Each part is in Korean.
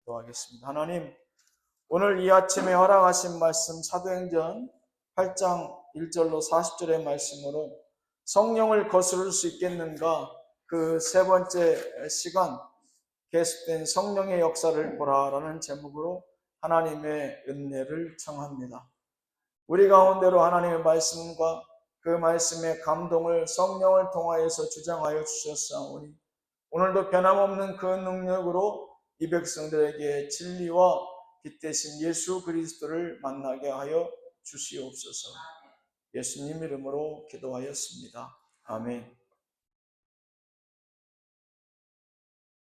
기도하겠습니다. 하나님, 오늘 이 아침에 허락하신 말씀 사도행전 8장 1절로 40절의 말씀으로 성령을 거스를 수 있겠는가, 그 세 번째 시간 계속된 성령의 역사를 보라라는 제목으로 하나님의 은혜를 청합니다. 우리 가운데로 하나님의 말씀과 그 말씀의 감동을 성령을 통하여서 주장하여 주셨사오니 오늘도 변함없는 그 능력으로 이 백성들에게 진리와 빛 대신 예수 그리스도를 만나게 하여 주시옵소서. 예수님 이름으로 기도하였습니다. 아멘.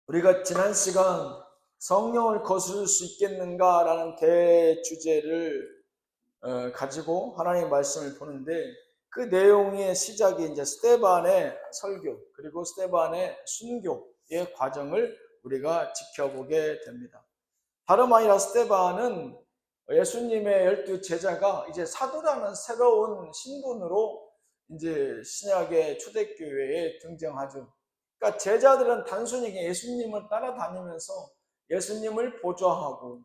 우리가 지난 시간 성령을 거스를 수 있겠는가라는 대주제를 가지고 하나님의 말씀을 보는데, 그 내용의 시작이 이제 스데반의 설교 그리고 스데반의 순교의 과정을 우리가 지켜보게 됩니다. 다름 아니라 스데반은 예수님의 12 제자가 이제 사도라는 새로운 신분으로 이제 신약의 초대교회에 등장하죠. 그러니까 제자들은 단순히 예수님을 따라다니면서 예수님을 보좌하고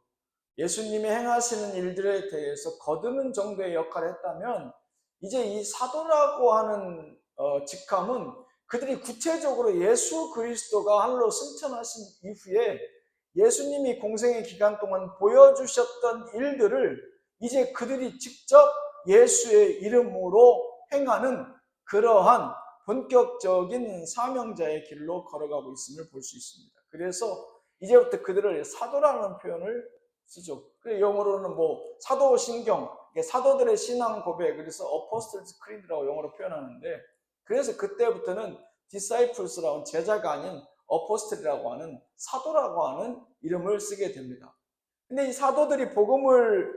예수님이 행하시는 일들에 대해서 거두는 정도의 역할을 했다면, 이제 이 사도라고 하는 직함은 그들이 구체적으로 예수 그리스도가 하늘로 승천하신 이후에 예수님이 공생의 기간 동안 보여주셨던 일들을 이제 그들이 직접 예수의 이름으로 행하는 그러한 본격적인 사명자의 길로 걸어가고 있음을 볼 수 있습니다. 그래서 이제부터 그들을 사도라는 표현을 쓰죠. 영어로는 사도신경, 사도들의 신앙 고백, 그래서 Apostles' Creed라고 영어로 표현하는데, 그래서 그때부터는 Disciples라고 제자가 아닌 어포스틀이라고 하는 사도라고 하는 이름을 쓰게 됩니다. 근데 이 사도들이 복음을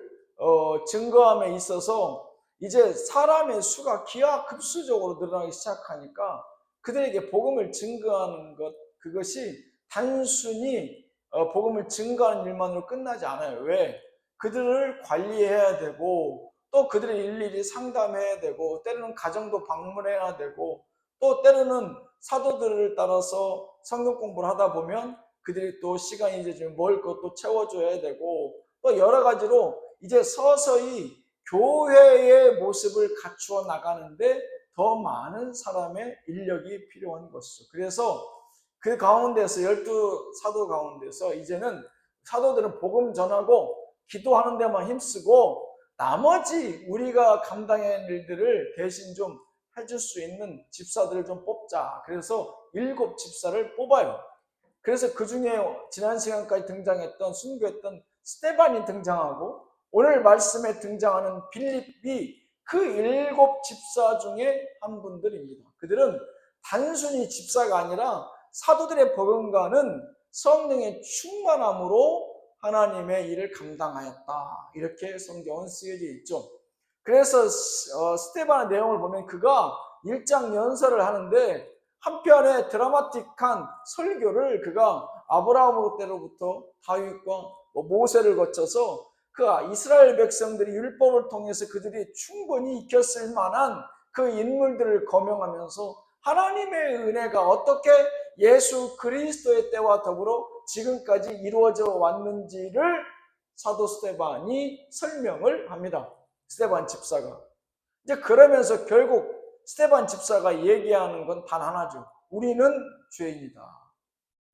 증거함에 있어서 이제 사람의 수가 기하급수적으로 늘어나기 시작하니까 그들에게 복음을 증거하는 것, 그것이 단순히 복음을 증거하는 일만으로 끝나지 않아요. 왜? 그들을 관리해야 되고, 또 그들을 일일이 상담해야 되고, 때로는 가정도 방문해야 되고, 또 때로는 사도들을 따라서 성경 공부를 하다 보면 그들이 또 시간이 이제 좀 먹을 것도 채워줘야 되고, 또 여러 가지로 이제 서서히 교회의 모습을 갖추어 나가는데 더 많은 사람의 인력이 필요한 것이죠. 그래서 그 가운데서 12사도 가운데서 이제는 사도들은 복음 전하고 기도하는 데만 힘쓰고 나머지 우리가 감당해야 할 일들을 대신 좀 해줄 수 있는 집사들을 좀 뽑자. 그래서 7 집사를 뽑아요. 그래서 그 중에 지난 시간까지 등장했던 순교했던 스데반이 등장하고, 오늘 말씀에 등장하는 빌립이 그 7 집사 중에 한 분들입니다. 그들은 단순히 집사가 아니라 사도들의 복음과는 성령의 충만함으로 하나님의 일을 감당하였다, 이렇게 성경은 쓰여져 있죠. 그래서 스데반의 내용을 보면 그가 일장 연설을 하는데, 한편의 드라마틱한 설교를 그가 아브라함 때로부터 다윗과 모세를 거쳐서 그 이스라엘 백성들이 율법을 통해서 그들이 충분히 익혔을 만한 그 인물들을 거명하면서 하나님의 은혜가 어떻게 예수 그리스도의 때와 더불어 지금까지 이루어져 왔는지를 사도 스데반이 설명을 합니다. 스데반 집사가. 이제 그러면서 결국 스데반 집사가 얘기하는 건 단 하나죠. 우리는 죄인이다.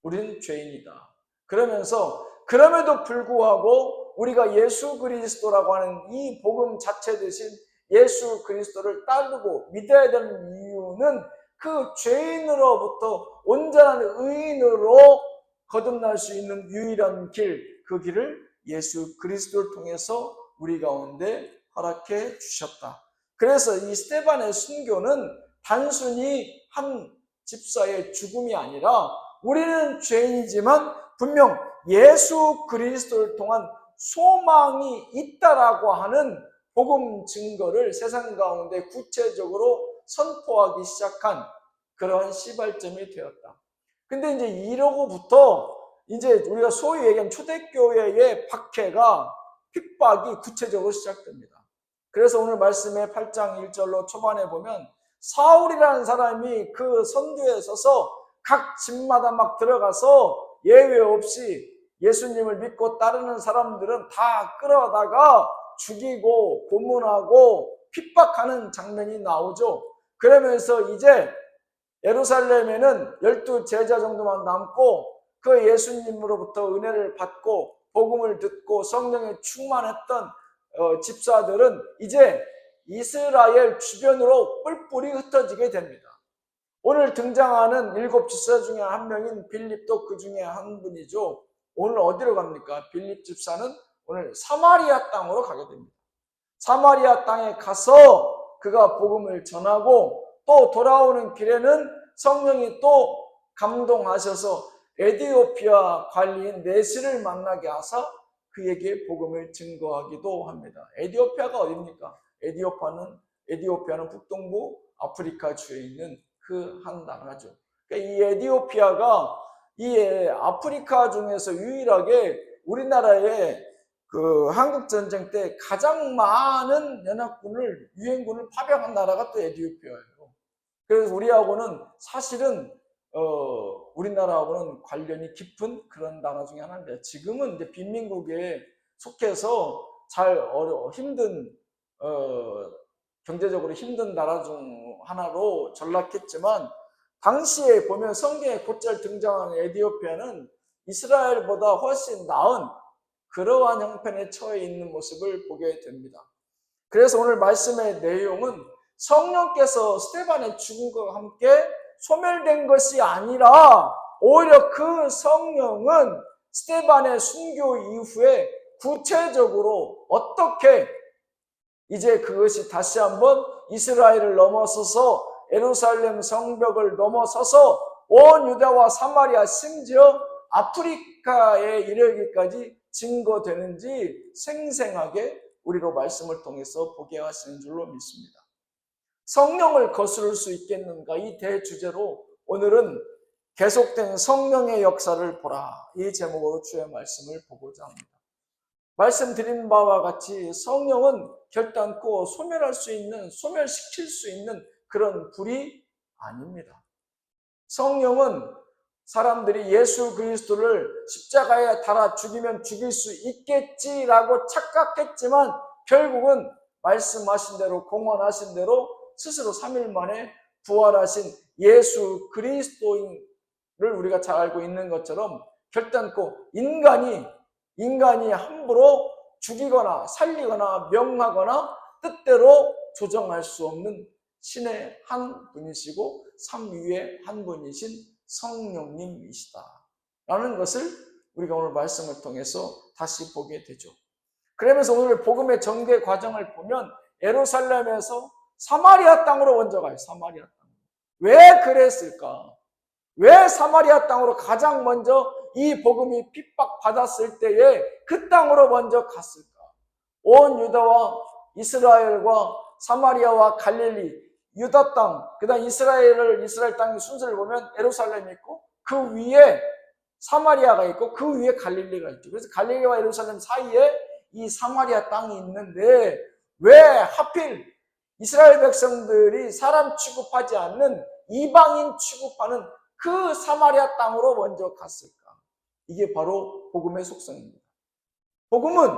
우리는 죄인이다. 그러면서 그럼에도 불구하고 우리가 예수 그리스도라고 하는 이 복음 자체 대신 예수 그리스도를 따르고 믿어야 되는 이유는 그 죄인으로부터 온전한 의인으로 거듭날 수 있는 유일한 길, 그 길을 예수 그리스도를 통해서 우리 가운데 허락해 주셨다. 그래서 이 스데반의 순교는 단순히 한 집사의 죽음이 아니라 우리는 죄인이지만 분명 예수 그리스도를 통한 소망이 있다라고 하는 복음 증거를 세상 가운데 구체적으로 선포하기 시작한 그러한 시발점이 되었다. 근데 이제 이러고부터 이제 우리가 소위 얘기하는 초대교회의 박해가, 핍박이 구체적으로 시작됩니다. 그래서 오늘 말씀의 8장 1절로 초반에 보면 사울이라는 사람이 그 선두에 서서 각 집마다 막 들어가서 예외 없이 예수님을 믿고 따르는 사람들은 다 끌어다가 죽이고 고문하고 핍박하는 장면이 나오죠. 그러면서 이제 예루살렘에는 12제자 정도만 남고 그 예수님으로부터 은혜를 받고 복음을 듣고 성령에 충만했던 집사들은 이제 이스라엘 주변으로 뿔뿔이 흩어지게 됩니다. 오늘 등장하는 7집사 중에 한 명인 빌립도 그 중에 한 분이죠. 오늘 어디로 갑니까? 빌립 집사는 오늘 사마리아 땅으로 가게 됩니다. 사마리아 땅에 가서 그가 복음을 전하고 또 돌아오는 길에는 성령이 또 감동하셔서 에디오피아 관리인 네시를 만나게 하사 그에게 복음을 증거하기도 합니다. 에디오피아가 어디입니까? 에디오피아는 북동부 아프리카 주에 있는 그 한 나라죠. 그러니까 이 에디오피아가 이 아프리카 중에서 유일하게 우리나라의 그 한국 전쟁 때 가장 많은 연합군을 유엔군을 파병한 나라가 또 에디오피아예요. 그래서 우리하고는 사실은 우리나라하고는 관련이 깊은 그런 나라 중에 하나입니다. 지금은 이제 빈민국에 속해서 힘든 경제적으로 힘든 나라 중 하나로 전락했지만 당시에 보면 성경에 곧잘 등장하는 에디오피아는 이스라엘보다 훨씬 나은 그러한 형편에 처해 있는 모습을 보게 됩니다. 그래서 오늘 말씀의 내용은 성령께서 스데반의 죽음과 함께 소멸된 것이 아니라 오히려 그 성령은 스데반의 순교 이후에 구체적으로 어떻게 이제 그것이 다시 한번 이스라엘을 넘어서서 예루살렘 성벽을 넘어서서 온 유다와 사마리아 심지어 아프리카에 이르기까지 증거되는지 생생하게 우리로 말씀을 통해서 보게 하시는 줄로 믿습니다. 성령을 거스를 수 있겠는가 이 대주제로 오늘은 계속된 성령의 역사를 보라 이 제목으로 주의 말씀을 보고자 합니다. 말씀드린 바와 같이 성령은 결단코 소멸시킬 수 있는 그런 불이 아닙니다. 성령은 사람들이 예수 그리스도를 십자가에 달아 죽이면 죽일 수 있겠지라고 착각했지만 결국은 말씀하신 대로 공언하신 대로 스스로 3일 만에 부활하신 예수 그리스도를 우리가 잘 알고 있는 것처럼 결단코 인간이 함부로 죽이거나 살리거나 명하거나 뜻대로 조정할 수 없는 신의 한 분이시고 삼위의 한 분이신 성령님이시다 라는 것을 우리가 오늘 말씀을 통해서 다시 보게 되죠. 그러면서 오늘 복음의 전개 과정을 보면 예루살렘에서 사마리아 땅으로 먼저 가요. 사마리아 땅. 왜 그랬을까? 왜 사마리아 땅으로 가장 먼저 이 복음이 핍박받았을 때에 그 땅으로 먼저 갔을까? 온 유다와 이스라엘과 사마리아와 갈릴리, 유다 땅, 그 다음 이스라엘 땅의 순서를 보면 예루살렘이 있고 그 위에 사마리아가 있고 그 위에 갈릴리가 있죠. 그래서 갈릴리와 예루살렘 사이에 이 사마리아 땅이 있는데 왜 하필 이스라엘 백성들이 사람 취급하지 않는 이방인 취급하는 그 사마리아 땅으로 먼저 갔을까? 이게 바로 복음의 속성입니다. 복음은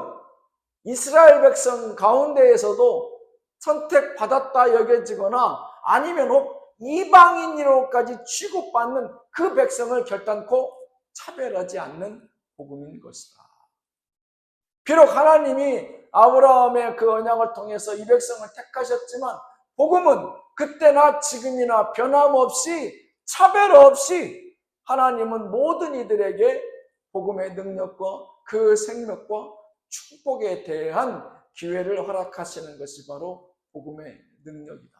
이스라엘 백성 가운데에서도 선택받았다 여겨지거나 아니면 이방인으로까지 취급받는 그 백성을 결단코 차별하지 않는 복음인 것이다. 비록 하나님이 아브라함의 그 언약을 통해서 이 백성을 택하셨지만 복음은 그때나 지금이나 변함없이 차별 없이 하나님은 모든 이들에게 복음의 능력과 그 생명과 축복에 대한 기회를 허락하시는 것이 바로 복음의 능력이다.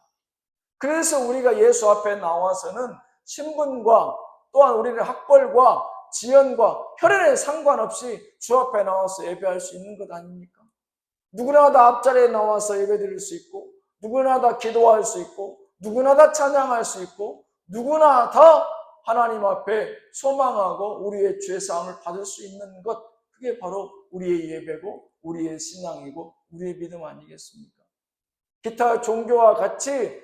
그래서 우리가 예수 앞에 나와서는 신분과 또한 우리는 학벌과 지연과 혈연에 상관없이 주 앞에 나와서 예배할 수 있는 것 아닙니까? 누구나 다 앞자리에 나와서 예배드릴 수 있고 누구나 다 기도할 수 있고 누구나 다 찬양할 수 있고 누구나 다 하나님 앞에 소망하고 우리의 죄사함을 받을 수 있는 것, 그게 바로 우리의 예배고 우리의 신앙이고 우리의 믿음 아니겠습니까? 기타 종교와 같이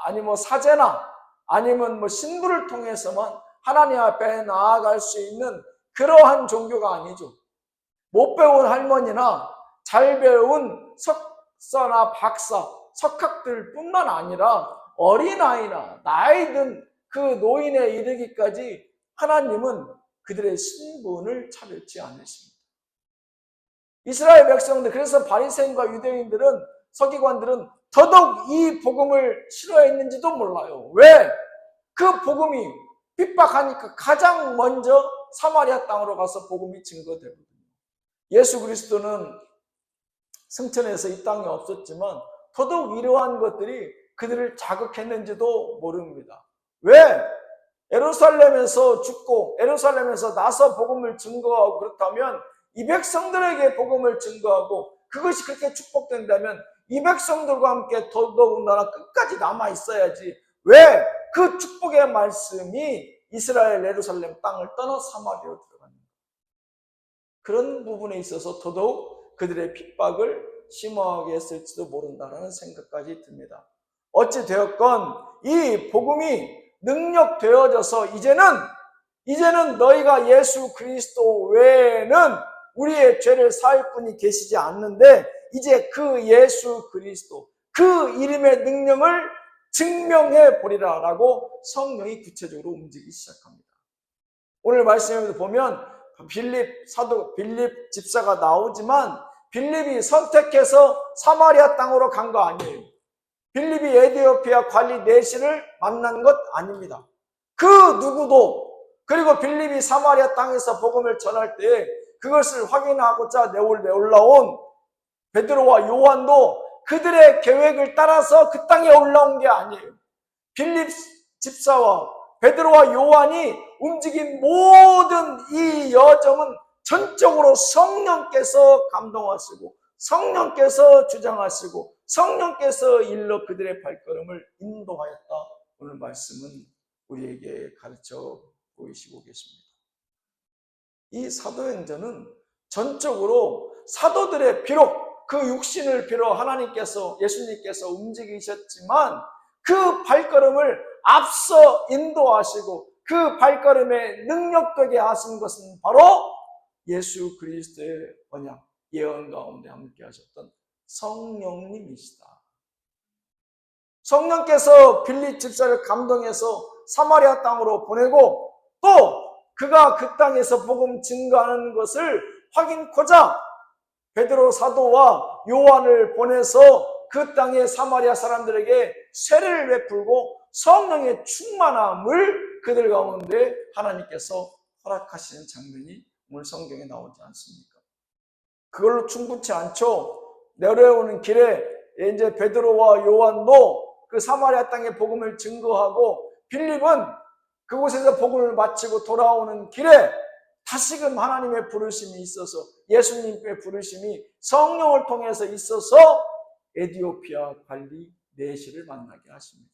아니면 사제나 아니면 신부를 통해서만 하나님 앞에 나아갈 수 있는 그러한 종교가 아니죠. 못 배운 할머니나 잘 배운 석사나 박사, 석학들 뿐만 아니라 어린아이나 나이 든 그 노인에 이르기까지 하나님은 그들의 신분을 차별치 않으십니다. 이스라엘 백성들, 그래서 바리새인과 유대인들은, 서기관들은 더더욱 이 복음을 싫어했는지도 몰라요. 왜? 그 복음이 핍박하니까 가장 먼저 사마리아 땅으로 가서 복음이 증거되거든요. 예수 그리스도는 승천해서 이 땅에 없었지만 더더욱 이러한 것들이 그들을 자극했는지도 모릅니다. 왜? 예루살렘에서 죽고 예루살렘에서 나서 복음을 증거하고, 그렇다면 이 백성들에게 복음을 증거하고 그것이 그렇게 축복된다면 이 백성들과 함께 더더군다나 끝까지 남아 있어야지. 왜? 그 축복의 말씀이 이스라엘 예루살렘 땅을 떠나 사마리아로 들어갑니다. 그런 부분에 있어서 더더욱 그들의 핍박을 심하게 했을지도 모른다라는 생각까지 듭니다. 어찌 되었건 이 복음이 능력되어져서 이제는 너희가 예수 그리스도 외에는 우리의 죄를 사할 분이 계시지 않는데, 이제 그 예수 그리스도, 그 이름의 능력을 증명해 보리라 라고 성령이 구체적으로 움직이기 시작합니다. 오늘 말씀에도 보면 사도 빌립 집사가 나오지만 빌립이 선택해서 사마리아 땅으로 간 거 아니에요. 빌립이 에디오피아 관리 내시를 만난 것 아닙니다. 그 누구도, 그리고 빌립이 사마리아 땅에서 복음을 전할 때 그것을 확인하고자 올라온 베드로와 요한도 그들의 계획을 따라서 그 땅에 올라온 게 아니에요. 빌립 집사와 베드로와 요한이 움직인 모든 이 여정은 전적으로 성령께서 감동하시고 성령께서 주장하시고 성령께서 일러 그들의 발걸음을 인도하였다. 오늘 말씀은 우리에게 가르쳐 보이시고 계십니다. 이 사도행전은 전적으로 사도들의, 비록 그 육신을 빌어 하나님께서, 예수님께서 움직이셨지만 그 발걸음을 앞서 인도하시고 그 발걸음에 능력되게 하신 것은 바로 예수 그리스도의 언약, 예언 가운데 함께 하셨던 성령님이시다. 성령께서 빌립 집사를 감동해서 사마리아 땅으로 보내고, 또 그가 그 땅에서 복음 증거하는 것을 확인코자 베드로 사도와 요한을 보내서 그 땅의 사마리아 사람들에게 세례를 베풀고 성령의 충만함을 그들 가운데 하나님께서 허락하시는 장면이 오늘 성경에 나오지 않습니까? 그걸로 충분치 않죠. 내려오는 길에 이제 베드로와 요한도 그 사마리아 땅의 복음을 증거하고, 빌립은 그곳에서 복음을 마치고 돌아오는 길에 다시금 하나님의 부르심이 있어서, 예수님의 부르심이 성령을 통해서 있어서 에디오피아 관리 내시를 만나게 하십니다.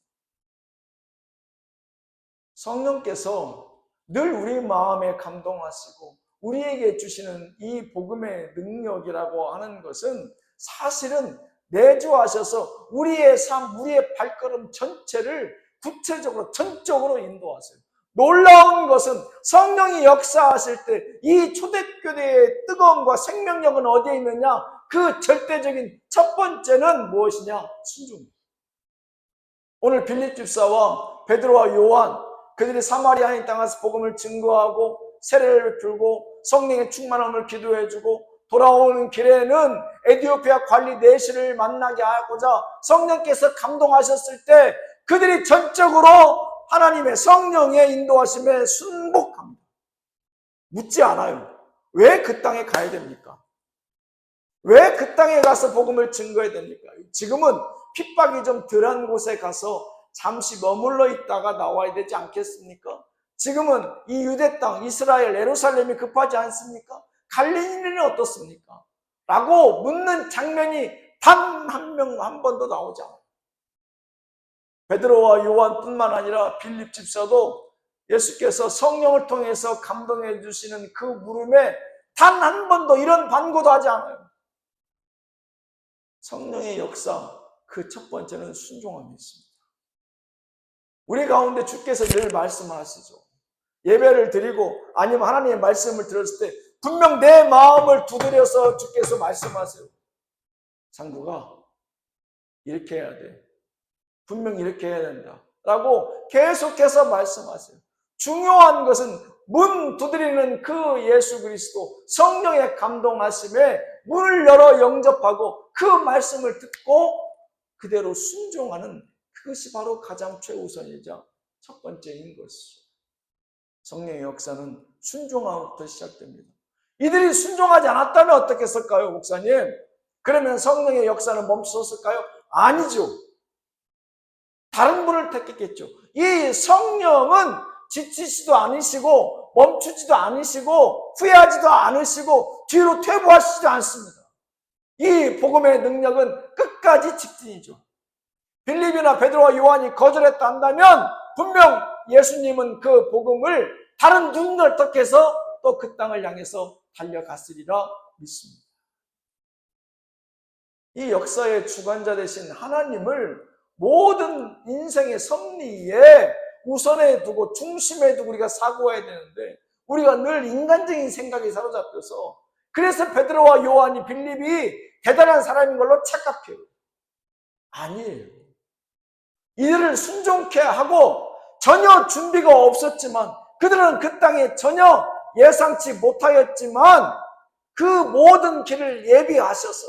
성령께서 늘 우리 마음에 감동하시고 우리에게 주시는 이 복음의 능력이라고 하는 것은 사실은 내주하셔서 우리의 삶, 우리의 발걸음 전체를 구체적으로 전적으로 인도하세요. 놀라운 것은 성령이 역사하실 때 이 초대교회의 뜨거움과 생명력은 어디에 있느냐? 그 절대적인 첫 번째는 무엇이냐? 순종입니다. 오늘 빌립 집사와 베드로와 요한, 그들이 사마리아인 땅에서 복음을 증거하고 세례를 베풀고 성령의 충만함을 기도해주고 돌아오는 길에는 에디오피아 관리 내시를 만나게 하고자 성령께서 감동하셨을 때 그들이 전적으로 하나님의 성령의 인도하심에 순복합니다. 묻지 않아요. 왜 그 땅에 가야 됩니까? 왜 그 땅에 가서 복음을 증거해야 됩니까? 지금은 핍박이 좀 덜한 곳에 가서 잠시 머물러 있다가 나와야 되지 않겠습니까? 지금은 이 유대 땅, 이스라엘, 예루살렘이 급하지 않습니까? 갈릴리는 어떻습니까? 라고 묻는 장면이 단 한 번도 나오지 않아요. 베드로와 요한뿐만 아니라 빌립 집사도 예수께서 성령을 통해서 감동해 주시는 그 물음에 단 한 번도 이런 반고도 하지 않아요. 성령의 역사, 그 첫 번째는 순종함이 있습니다. 우리 가운데 주께서 늘 말씀하시죠. 예배를 드리고 아니면 하나님의 말씀을 들었을 때 분명 내 마음을 두드려서 주께서 말씀하세요. 상구가 이렇게 해야 돼. 분명 이렇게 해야 된다. 라고 계속해서 말씀하세요. 중요한 것은 문 두드리는 그 예수 그리스도 성령의 감동하심에 문을 열어 영접하고 그 말씀을 듣고 그대로 순종하는 그것이 바로 가장 최우선이자 첫 번째인 것이죠. 성령의 역사는 순종함부터 시작됩니다. 이들이 순종하지 않았다면 어떻게 했을까요, 목사님? 그러면 성령의 역사는 멈췄을까요? 아니죠. 다른 분을 택했겠죠. 이 성령은 지치지도 않으시고 멈추지도 않으시고 후회하지도 않으시고 뒤로 퇴보하시지 않습니다. 이 복음의 능력은 끝까지 직진이죠. 빌립이나 베드로와 요한이 거절했다 한다면 분명 예수님은 그 복음을 다른 눈을 택해서 또 그 땅을 향해서 달려갔으리라 믿습니다. 이 역사의 주관자 되신 하나님을 모든 인생의 섭리에 우선에 두고 중심에 두고 우리가 사고해야 되는데 우리가 늘 인간적인 생각에 사로잡혀서 그래서 베드로와 요한이 빌립이 대단한 사람인 걸로 착각해요. 아니에요. 이들을 순종케 하고 전혀 준비가 없었지만 그들은 그 땅에 전혀 예상치 못하였지만 그 모든 길을 예비하셔서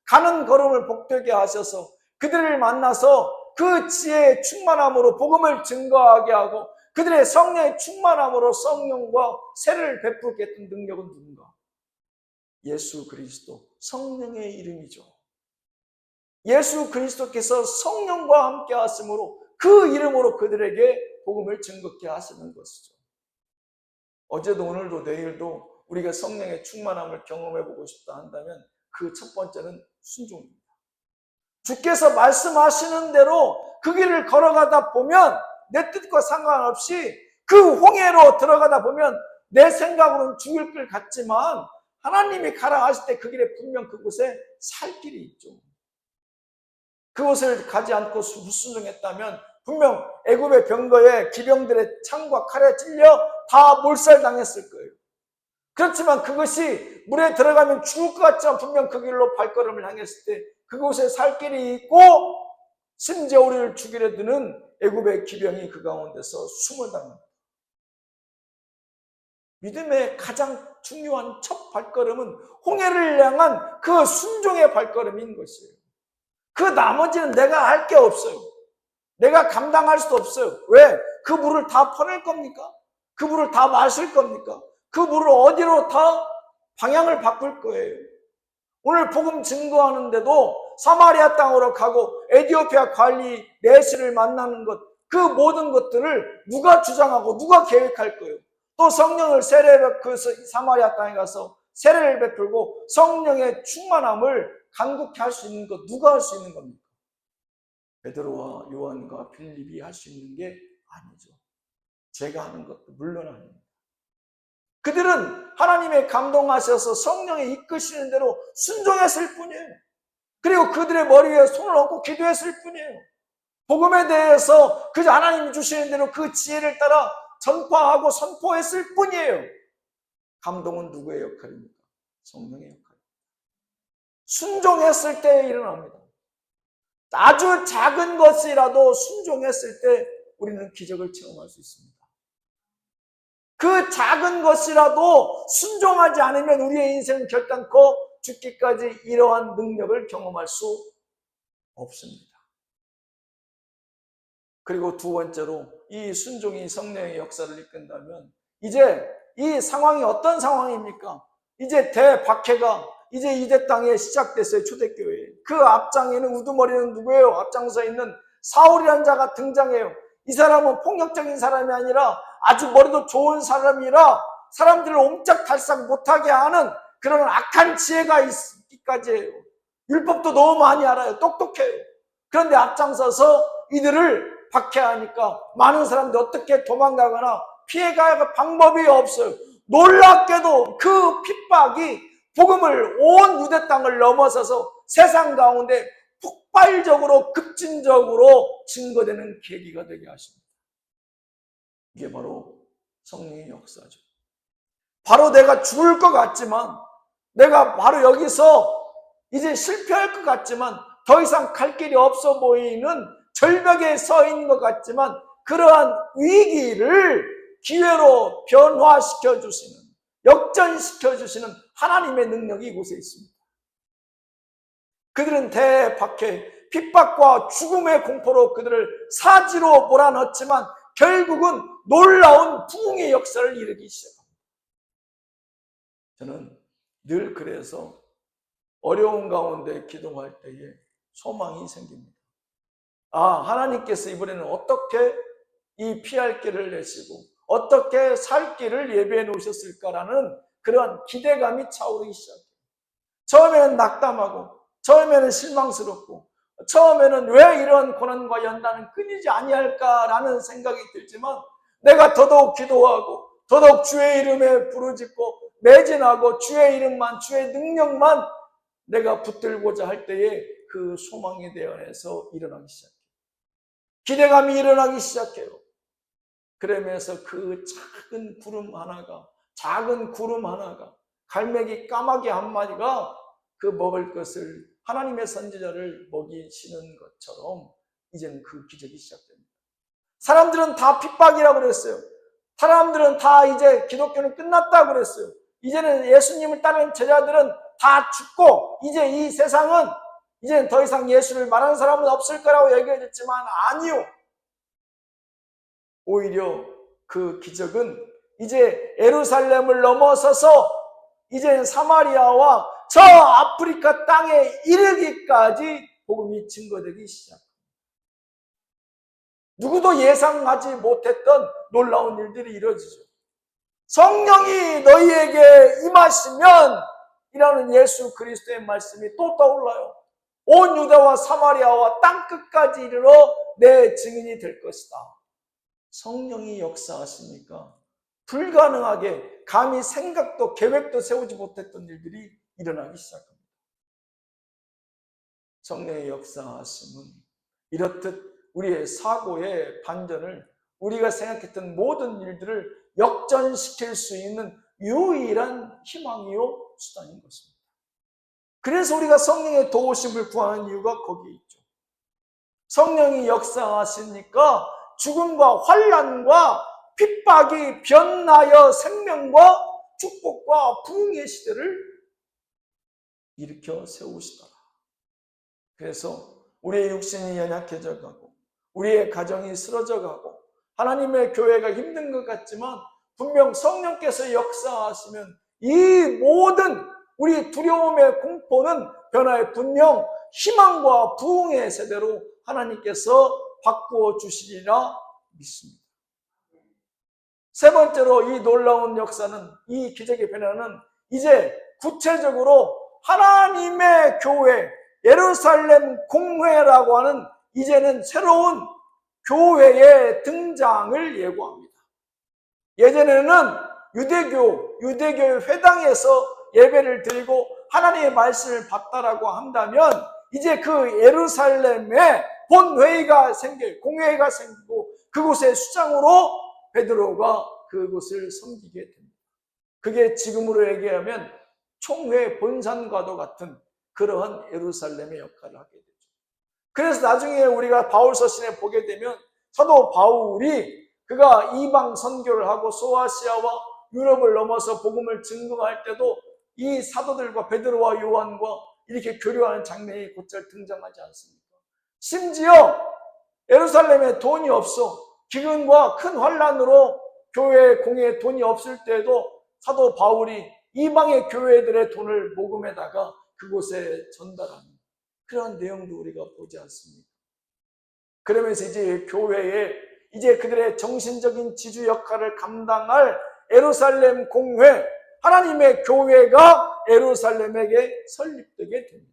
가는 걸음을 복되게 하셔서 그들을 만나서 그 지혜의 충만함으로 복음을 증거하게 하고 그들의 성령의 충만함으로 성령과 세례를 베풀게 했던 능력은 누군가? 예수 그리스도, 성령의 이름이죠. 예수 그리스도께서 성령과 함께 하심으로 그 이름으로 그들에게 복음을 증거케 하시는 것이죠. 어제도 오늘도 내일도 우리가 성령의 충만함을 경험해보고 싶다 한다면 그 첫 번째는 순종입니다. 주께서 말씀하시는 대로 그 길을 걸어가다 보면 내 뜻과 상관없이 그 홍해로 들어가다 보면 내 생각으로는 죽을 길 같지만 하나님이 가라 하실 때 그 길에 분명 그곳에 살 길이 있죠. 그곳을 가지 않고 불순종했다면 분명 애굽의 병거에 기병들의 창과 칼에 찔려 다 몰살당했을 거예요. 그렇지만 그것이 물에 들어가면 죽을 것 같지만 분명 그 길로 발걸음을 향했을 때 그곳에 살 길이 있고 심지어 우리를 죽이려 드는 애굽의 기병이 그 가운데서 숨을 당합니다. 믿음의 가장 중요한 첫 발걸음은 홍해를 향한 그 순종의 발걸음인 것이에요. 그 나머지는 내가 할 게 없어요. 내가 감당할 수도 없어요. 왜? 그 물을 다 퍼낼 겁니까? 그 물을 다 마실 겁니까? 그 물을 어디로 다 방향을 바꿀 거예요. 오늘 복음 증거하는데도 사마리아 땅으로 가고 에티오피아 관리 내시를 만나는 것, 그 모든 것들을 누가 주장하고 누가 계획할 거예요. 또 성령을 그 사마리아 땅에 가서 세례를 베풀고 성령의 충만함을 간곡히 할 수 있는 것 누가 할 수 있는 겁니까? 베드로와 요한과 빌립이 할 수 있는 게 아니죠. 제가 하는 것도 물론 아닙니다. 그들은 하나님의 감동하셔서 성령의 이끄시는 대로 순종했을 뿐이에요. 그리고 그들의 머리 위에 손을 얹고 기도했을 뿐이에요. 복음에 대해서 그 하나님이 주시는 대로 그 지혜를 따라 전파하고 선포했을 뿐이에요. 감동은 누구의 역할입니까? 성령의 역할입니다. 순종했을 때 일어납니다. 아주 작은 것이라도 순종했을 때 우리는 기적을 체험할 수 있습니다. 그 작은 것이라도 순종하지 않으면 우리의 인생은 결단코 죽기까지 이러한 능력을 경험할 수 없습니다. 그리고 두 번째로 이 순종이 성령의 역사를 이끈다면 이제 이 상황이 어떤 상황입니까? 이제 대박해가 이제 이대 땅에 시작됐어요. 초대교회. 그 앞장에는 우두머리는 누구예요? 앞장서 있는 사울이라는 자가 등장해요. 이 사람은 폭력적인 사람이 아니라 아주 머리도 좋은 사람이라 사람들을 옴짝달싹 못하게 하는 그런 악한 지혜가 있기까지 해요. 율법도 너무 많이 알아요. 똑똑해요. 그런데 앞장서서 이들을 박해하니까 많은 사람들이 어떻게 도망가거나 피해갈 방법이 없어요. 놀랍게도 그 핍박이 복음을 온 유대 땅을 넘어서서 세상 가운데 폭발적으로 급진적으로 증거되는 계기가 되게 하십니다. 이게 바로 성령의 역사죠. 바로 내가 죽을 것 같지만, 내가 바로 여기서 이제 실패할 것 같지만, 더 이상 갈 길이 없어 보이는 절벽에 서 있는 것 같지만, 그러한 위기를 기회로 변화시켜 주시는, 역전시켜 주시는 하나님의 능력이 이곳에 있습니다. 그들은 대박해 핍박과 죽음의 공포로 그들을 사지로 몰아넣었지만 결국은 놀라운 부흥의 역사를 이루기 시작합니다. 저는 늘 그래서 어려운 가운데 기도할 때에 소망이 생깁니다. 하나님께서 이번에는 어떻게 이 피할 길을 내시고 어떻게 살 길을 예비해 놓으셨을까라는 그런 기대감이 차오르기 시작해요. 처음에는 낙담하고, 처음에는 실망스럽고, 처음에는 왜 이런 고난과 연단은 끊이지 아니할까라는 생각이 들지만, 내가 더더욱 기도하고 더더욱 주의 이름에 부르짖고 매진하고 주의 이름만, 주의 능력만 내가 붙들고자 할 때에 그 소망에 대해서 일어나기 시작해요. 기대감이 일어나기 시작해요. 그러면서 그 작은 구름 하나가, 갈매기 까마귀 한 마리가 그 먹을 것을 하나님의 선지자를 먹이시는 것처럼 이제는 그 기적이 시작됩니다. 사람들은 다 핍박이라고 그랬어요. 사람들은 다 이제 기독교는 끝났다고 그랬어요. 이제는 예수님을 따르는 제자들은 다 죽고 이제 이 세상은 이제는 더 이상 예수를 말하는 사람은 없을 거라고 얘기해줬지만 아니요. 오히려 그 기적은 이제 예루살렘을 넘어서서 이제 사마리아와 저 아프리카 땅에 이르기까지 복음이 증거되기 시작합니다. 누구도 예상하지 못했던 놀라운 일들이 이루어지죠. 성령이 너희에게 임하시면 이라는 예수 그리스도의 말씀이 또 떠올라요. 온 유다와 사마리아와 땅끝까지 이르러 내 증인이 될 것이다. 성령이 역사하시니까 불가능하게 감히 생각도 계획도 세우지 못했던 일들이 일어나기 시작합니다. 성령의 역사하심은 이렇듯 우리의 사고의 반전을, 우리가 생각했던 모든 일들을 역전시킬 수 있는 유일한 희망이요 수단인 것입니다. 그래서 우리가 성령의 도우심을 구하는 이유가 거기에 있죠. 성령이 역사하시니까 죽음과 환난과 핍박이 변하여 생명과 축복과 부흥의 시대를 일으켜 세우시더라. 그래서 우리의 육신이 연약해져 가고 우리의 가정이 쓰러져 가고 하나님의 교회가 힘든 것 같지만 분명 성령께서 역사하시면 이 모든 우리 두려움의 공포는 변화의 분명 희망과 부흥의 세대로 하나님께서 바꾸어 주시리라 믿습니다. 세 번째로 이 놀라운 역사는, 이 기적의 변화는 이제 구체적으로 하나님의 교회, 예루살렘 공회라고 하는 이제는 새로운 교회의 등장을 예고합니다. 예전에는 유대교의 회당에서 예배를 드리고 하나님의 말씀을 받다라고 한다면 이제 그 예루살렘에 본회의가 생겨요. 공회가 생기고 그곳의 수장으로 베드로가 그곳을 섬기게 됩니다. 그게 지금으로 얘기하면 총회 본산과도 같은 그러한 예루살렘의 역할을 하게 되죠. 그래서 나중에 우리가 바울 서신에 보게 되면 사도 바울이 그가 이방 선교를 하고 소아시아와 유럽을 넘어서 복음을 증거할 때도 이 사도들과 베드로와 요한과 이렇게 교류하는 장면이 곧잘 등장하지 않습니까? 심지어 예루살렘에 돈이 없어 기근과 큰 환난으로 교회 공회에 돈이 없을 때에도 사도 바울이 이방의 교회들의 돈을 모금에다가 그곳에 전달하는 그런 내용도 우리가 보지 않습니까? 그러면서 이제 교회에 이제 그들의 정신적인 지주 역할을 감당할 예루살렘 공회, 하나님의 교회가 예루살렘에게 설립되게 됩니다.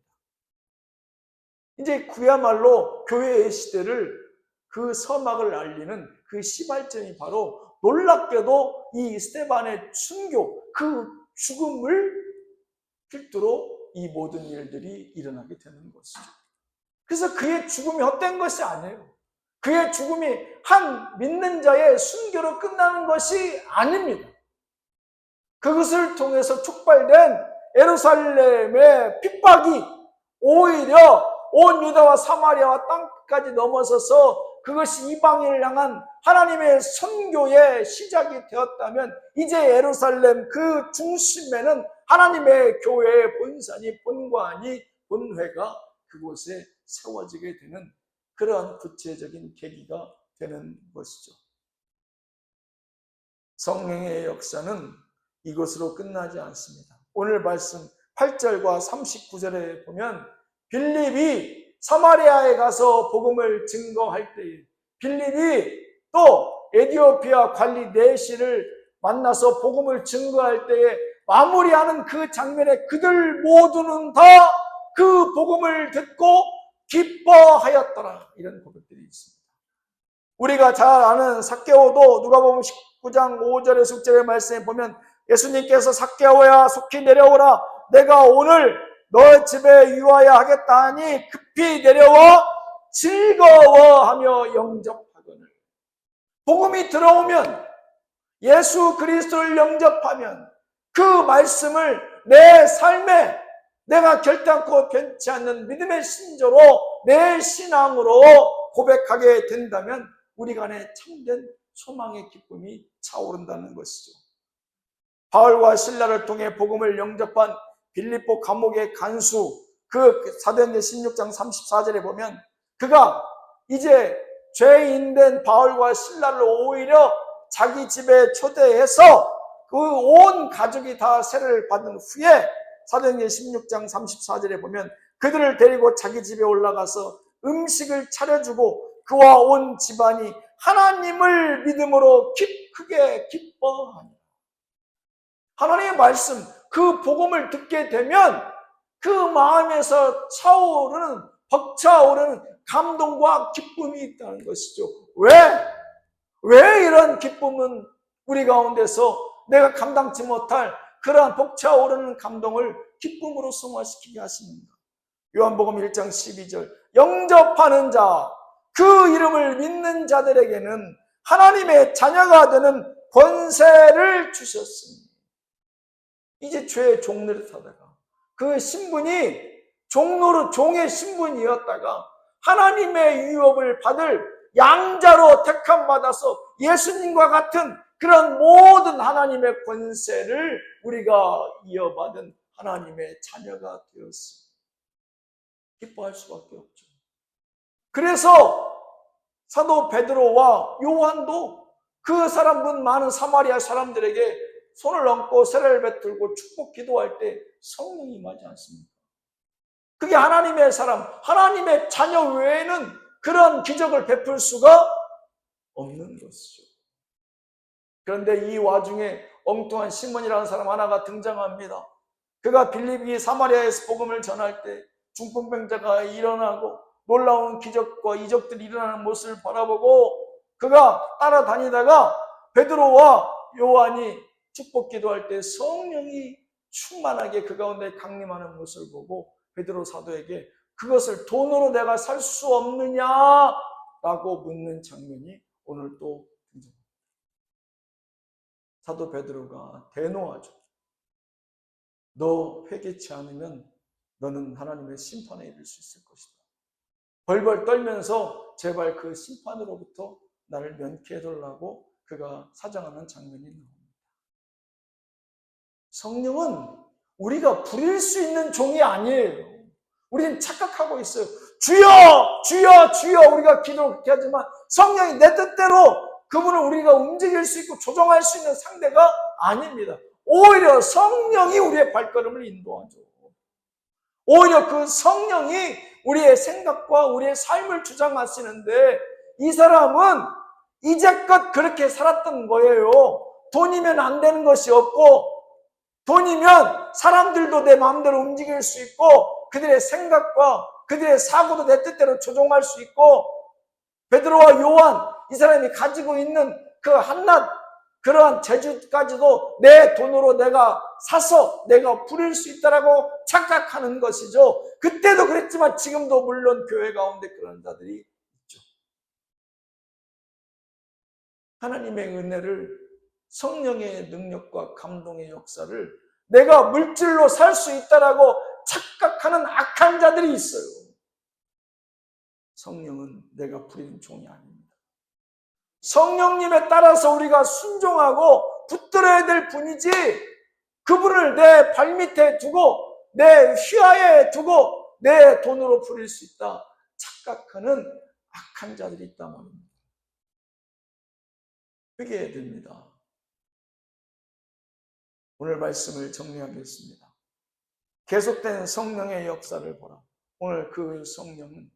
이제 그야말로 교회의 시대를 그 서막을 알리는 그 시발점이 바로 놀랍게도 이 스데반의 순교, 그 죽음을 필두로 이 모든 일들이 일어나게 되는 것이죠. 그래서 그의 죽음이 헛된 것이 아니에요. 그의 죽음이 한 믿는 자의 순교로 끝나는 것이 아닙니다. 그것을 통해서 촉발된 예루살렘의 핍박이 오히려 온 유다와 사마리아와 땅까지 넘어서서 그것이 이방인을 향한 하나님의 선교의 시작이 되었다면, 이제 예루살렘 그 중심에는 하나님의 교회의 본산이, 본관이, 본회가 그곳에 세워지게 되는 그러한 구체적인 계기가 되는 것이죠. 성령의 역사는 이것으로 끝나지 않습니다. 오늘 말씀 8절과 39절에 보면 빌립이 사마리아에 가서 복음을 증거할 때에, 빌립이 또 에디오피아 관리 네시를 만나서 복음을 증거할 때에 마무리하는 그 장면에 그들 모두는 다 그 복음을 듣고 기뻐하였더라, 이런 고백들이 있습니다. 우리가 잘 아는 삭개오도 누가복음 19장 5절에 6절의 말씀에 보면 예수님께서 삭개오야 속히 내려오라, 내가 오늘 너 집에 유하여 하겠다 하니 급히 내려와 즐거워하며 영접하거늘. 복음이 들어오면, 예수 그리스도를 영접하면 그 말씀을 내 삶에 내가 결단코 변치 않는 믿음의 신조로, 내 신앙으로 고백하게 된다면 우리 간에 참된 소망의 기쁨이 차오른다는 것이죠. 바울과 실라를 통해 복음을 영접한 빌립보 감옥의 간수, 그 사도행전 16장 34절에 보면 그가 이제 죄인된 바울과 실라를 오히려 자기 집에 초대해서 그 온 가족이 다 세례를 받은 후에 사도행전 16장 34절에 보면 그들을 데리고 자기 집에 올라가서 음식을 차려주고 그와 온 집안이 하나님을 믿음으로 크게 기뻐하니. 하나님의 말씀, 그 복음을 듣게 되면 그 마음에서 차오르는, 벅차오르는 감동과 기쁨이 있다는 것이죠. 왜 이런 기쁨은 우리 가운데서 내가 감당치 못할 그러한 벅차오르는 감동을 기쁨으로 승화시키게 하십니까? 요한복음 1장 12절, 영접하는 자, 그 이름을 믿는 자들에게는 하나님의 자녀가 되는 권세를 주셨습니다. 이제 죄의 종노릇 하다가 그 신분이 종의 신분이었다가 하나님의 유업을 받을 양자로 택함 받아서 예수님과 같은 그런 모든 하나님의 권세를 우리가 이어받은 하나님의 자녀가 되었습니다. 기뻐할 수밖에 없죠. 그래서 사도 베드로와 요한도 그 사람분 많은 사마리아 사람들에게 손을 얹고 세례를 베풀고 축복 기도할 때 성령이 임하지 않습니까? 그게 하나님의 사람, 하나님의 자녀 외에는 그런 기적을 베풀 수가 없는 것이죠. 그런데 이 와중에 엉뚱한 시몬이라는 사람 하나가 등장합니다. 그가 빌립이 사마리아에서 복음을 전할 때 중풍병자가 일어나고 놀라운 기적과 이적들이 일어나는 모습을 바라보고 그가 따라다니다가 베드로와 요한이 축복 기도할 때 성령이 충만하게 그 가운데 강림하는 모습을 보고 베드로 사도에게 그것을 돈으로 내가 살 수 없느냐라고 묻는 장면이 오늘 또 등장합니다. 사도 베드로가 대노하죠. 너 회개치 않으면 너는 하나님의 심판에 이를 수 있을 것이다. 벌벌 떨면서 제발 그 심판으로부터 나를 면케해달라고 그가 사정하는 장면이 나옵니다. 성령은 우리가 부릴 수 있는 종이 아니에요. 우리는 착각하고 있어요. 주여 주여 주여 우리가 기도를 그렇게 하지만 성령이 내 뜻대로 그분을 우리가 움직일 수 있고 조정할 수 있는 상대가 아닙니다. 오히려 성령이 우리의 발걸음을 인도하죠. 오히려 그 성령이 우리의 생각과 우리의 삶을 주장하시는데 이 사람은 이제껏 그렇게 살았던 거예요. 돈이면 안 되는 것이 없고 돈이면 사람들도 내 마음대로 움직일 수 있고 그들의 생각과 그들의 사고도 내 뜻대로 조종할 수 있고 베드로와 요한 이 사람이 가지고 있는 그 한낱 그러한 재주까지도 내 돈으로 내가 사서 내가 부릴 수 있다라고 착각하는 것이죠. 그때도 그랬지만 지금도 물론 교회 가운데 그런 자들이 있죠. 하나님의 은혜를, 성령의 능력과 감동의 역사를 내가 물질로 살 수 있다라고 착각하는 악한 자들이 있어요. 성령은 내가 부린 종이 아닙니다. 성령님에 따라서 우리가 순종하고 붙들어야 될 분이지, 그분을 내 발밑에 두고 내 휘하에 두고 내 돈으로 부릴 수 있다 착각하는 악한 자들이 있단 말입니다. 회개해야 됩니다. 오늘 말씀을 정리하겠습니다. 계속된 성령의 역사를 보라. 오늘 그 성령은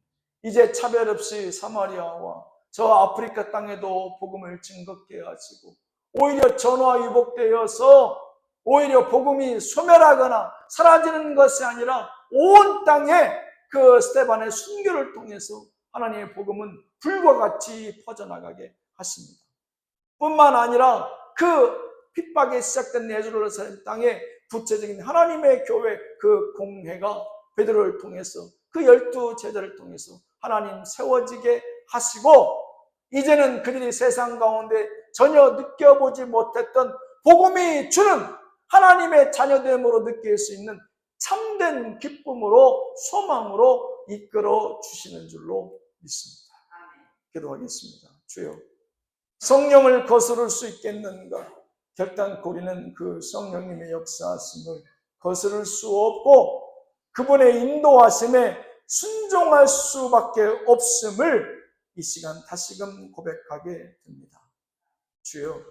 이제 차별 없이 사마리아와 저 아프리카 땅에도 복음을 증거케 하시고, 오히려 전화위복되어서 오히려 복음이 소멸하거나 사라지는 것이 아니라 온 땅에 그 스데반의 순교를 통해서 하나님의 복음은 불과 같이 퍼져나가게 하십니다. 뿐만 아니라 그 핍박이 시작된 예루살렘 땅에 구체적인 하나님의 교회 그 공회가 베드로를 통해서 그 12 제자를 통해서 하나님 세워지게 하시고, 이제는 그들이 세상 가운데 전혀 느껴보지 못했던 복음이 주는 하나님의 자녀됨으로 느낄 수 있는 참된 기쁨으로 소망으로 이끌어 주시는 줄로 믿습니다. 기도하겠습니다. 주여, 성령을 거스를 수 있겠는가? 결단코 우리는 그 성령님의 역사하심을 거스를 수 없고 그분의 인도하심에 순종할 수밖에 없음을 이 시간 다시금 고백하게 됩니다. 주여,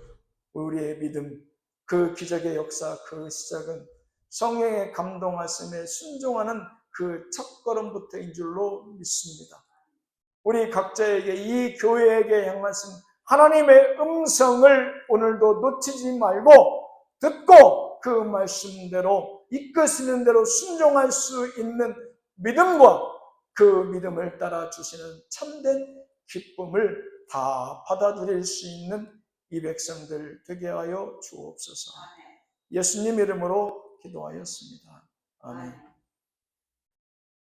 우리의 믿음, 그 기적의 역사, 그 시작은 성령의 감동하심에 순종하는 그 첫걸음부터인 줄로 믿습니다. 우리 각자에게, 이 교회에게 향하신 하나님의 음성을 오늘도 놓치지 말고 듣고 그 말씀대로 이끄시는 대로 순종할 수 있는 믿음과 그 믿음을 따라 주시는 참된 기쁨을 다 받아들일 수 있는 이 백성들 되게 하여 주옵소서. 예수님 이름으로 기도하였습니다. 아멘.